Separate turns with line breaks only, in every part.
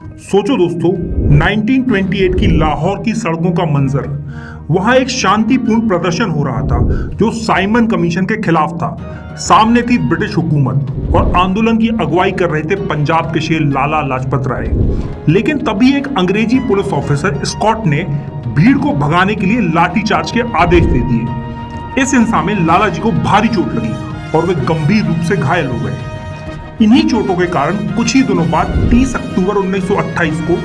सोचो दोस्तों, 1928 की लाहौर की सड़कों का मंजर। वहां एक शांतिपूर्ण प्रदर्शन हो रहा था जो साइमन कमीशन के खिलाफ था। सामने थी ब्रिटिश हुकूमत और आंदोलन की अगुवाई कर रहे थे पंजाब के शेर लाला लाजपत राय। लेकिन तभी एक अंग्रेजी पुलिस ऑफिसर स्कॉट ने भीड़ को भगाने के लिए लाठीचार्ज के आदेश दे दिए। इस हिंसा में लाला जी को भारी चोट लगी और वे गंभीर रूप से घायल हो गए। इन्हीं चोटों के कारण कुछ ही दिनों बाद 30 अक्टूबर 1928 को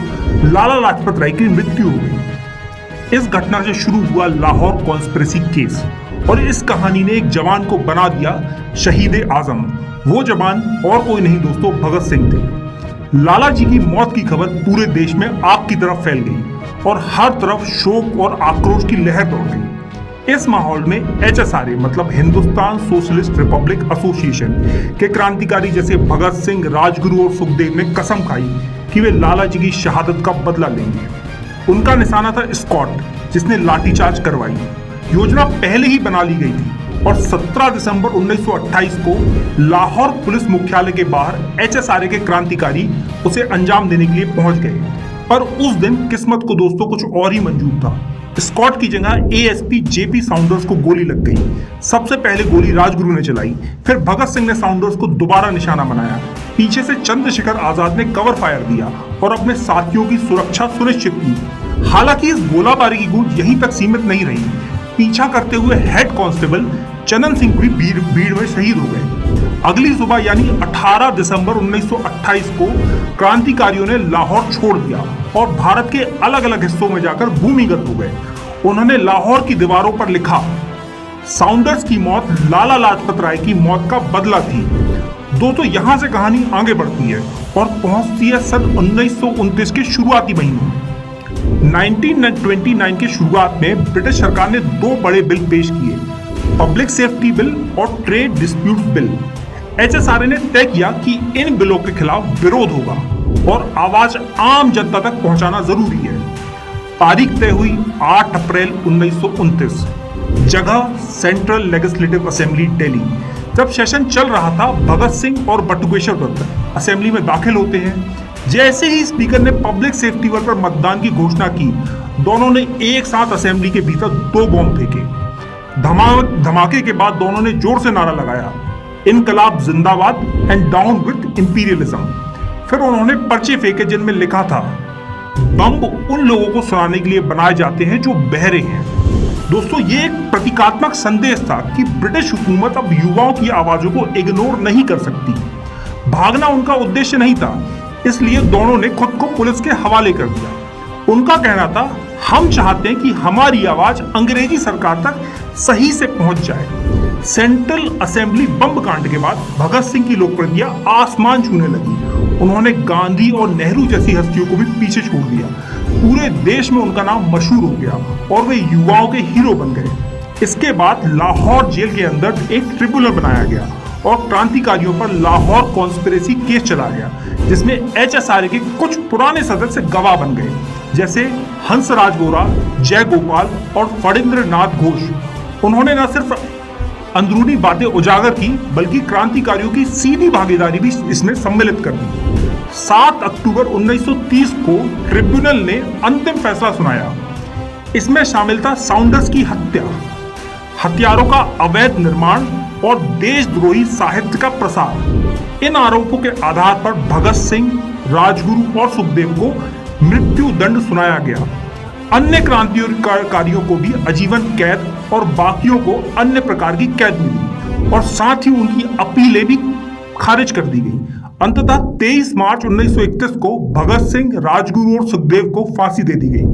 लाला लाजपत राय की मृत्यु हो गई। इस घटना से शुरू हुआ लाहौर कॉन्स्पिरेसी केस और इस कहानी ने एक जवान को बना दिया शहीद आजम। वो जवान और कोई नहीं दोस्तों, भगत सिंह थे। लाला जी की मौत की खबर पूरे देश में आग की तरफ फैल गई और हर तरफ शोक और आक्रोश की लहर दौड़ गई। इस माहौल में HSRA मतलब हिंदुस्तान सोशलिस्ट रिपब्लिक एसोसिएशन के क्रांतिकारी जैसे भगत सिंह, राजगुरु और सुखदेव ने कसम खाई कि वे लाला जी की शहादत का बदला लेंगे। उनका निशाना था स्कॉट, जिसने लाठीचार्ज करवाई। योजना पहले ही बना ली गई थी और 17 दिसंबर 1928 को लाहौर पुलिस मुख्यालय के बाहर HSRA के क्रांतिकारी उसे अंजाम देने के लिए पहुंच गए। पर उस दिन किस्मत को दोस्तों कुछ और ही मंजूर था। स्कॉट की जगह ASP JP साउंडर्स को गोली लग गई। सबसे पहले गोली राजगुरु ने चलाई, फिर भगत सिंह ने साउंडर्स को दोबारा निशाना बनाया। पीछे से चंद्रशेखर आजाद ने कवर फायर दिया और अपने साथियों की सुरक्षा सुनिश्चित की। हालांकि इस गोलाबारी की गूंज यहीं तक सीमित नहीं रही। पीछा करते हुए हेड कांस्टेबल चनन सिंह भी भीड़ में शहीद हो गए। अगली सुबह यानी 18 दिसंबर 1928 को क्रांतिकारियों ने लाहौर छोड़ दिया और भारत के अलग अलग हिस्सों में जाकर भूमिगत हो गए। उन्होंने लाहौर की दीवारों पर लिखा, साउंडर्स की मौत लाला लाजपत राय की मौत का बदला थी। दोस्तों, यहाँ से कहानी आगे बढ़ती है और पहुंचती है सन 1929 के शुरुआती महीनों में। 1929 की शुरुआत में ब्रिटिश सरकार ने 2 बड़े बिल पेश किए, पब्लिक सेफ्टी बिल और ट्रेड डिस्प्यूट बिल। HSRA ने तय किया कि इन बिलों के खिलाफ विरोध होगा और आवाज आम जनता तक पहुंचाना जरूरी है। तारीख तय हुई 8 अप्रैल 1929। जगह सेंट्रल लेजिस्लेटिव असेंबली दिल्ली। जब सेशन चल रहा था, भगत सिंह और बटुकेश्वर दत्त असेंबली में दाखिल होते हैं। जैसे ही स्पीकर ने पब्लिक सेफ्टी बिल पर मतदान की घोषणा की, दोनों ने एक साथ असेंबली के भीतर 2 बॉम्ब फेंके। धमाके के बाद दोनों ने जोर से नारा लगाया, इनकलाब जिंदाबाद एंड डाउन विद इंपीरियलिज्म। फिर उन्होंने पर्चे फेंके जिनमें लिखा था, बम उन लोगों को सुनाने के लिए बनाए जाते हैं जो बहरे हैं। दोस्तों, ये एक प्रतीकात्मक संदेश था कि ब्रिटिश हुकूमत अब युवाओं की आवाजों को इग्नोर नहीं कर सकती। भागना उनका उद्देश्य नहीं था, इसलिए दोनों ने खुद को पुलिस के हवाले कर दिया। उनका कहना था, हम चाहते हैं कि हमारी आवाज अंग्रेजी सरकार तक सही से पहुंच जाए। सेंट्रल असेंबली बम कांड के बाद भगत सिंह की लोकप्रियता आसमान छूने लगी। उन्होंने गांधी और नेहरू जैसी हस्तियों को भी पीछे छोड़ दिया। पूरे देश में उनका नाम मशहूर हो गया और वे युवाओं के हीरो बन गए। इसके बाद लाहौर जेल के अंदर एक ट्रिब्यूनल बनाया गया और क्रांतिकारियों पर लाहौर कॉन्स्पिरेसी केस चला गया, जिसमें HSRA के कुछ पुराने सदस्य गवाह बन गए, जैसे हंसराज वोरा, जय गोपाल और फणींद्र नाथ घोष। उन्होंने न सिर्फ अंदरूनी बातें उजागर की, बल्कि क्रांतिकारियों की सीधी भागीदारी भी इसमें सम्मिलित कर दी। 7 अक्टूबर 1930 को ट्रिब्यूनल ने अंतिम फैसला सुनाया। इसमें शामिल था साउंडर्स की हत्या, हथियारों का अवैध निर्माण और देशद्रोही साहित्य का प्रसार। इन आरोपों के आधार पर भगत सिंह, राजगुरु और सुखदेव को मृत्यु दंड सुनाया गया। अन्य क्रांतिकारियों को भी आजीवन कैद और बाकियों को अन्य प्रकार की कैद मिली और साथ ही उनकी अपीलें भी खारिज कर दी गई। अंततः 23 मार्च 1931 को भगत सिंह, राजगुरु और सुखदेव को फांसी दे दी गई।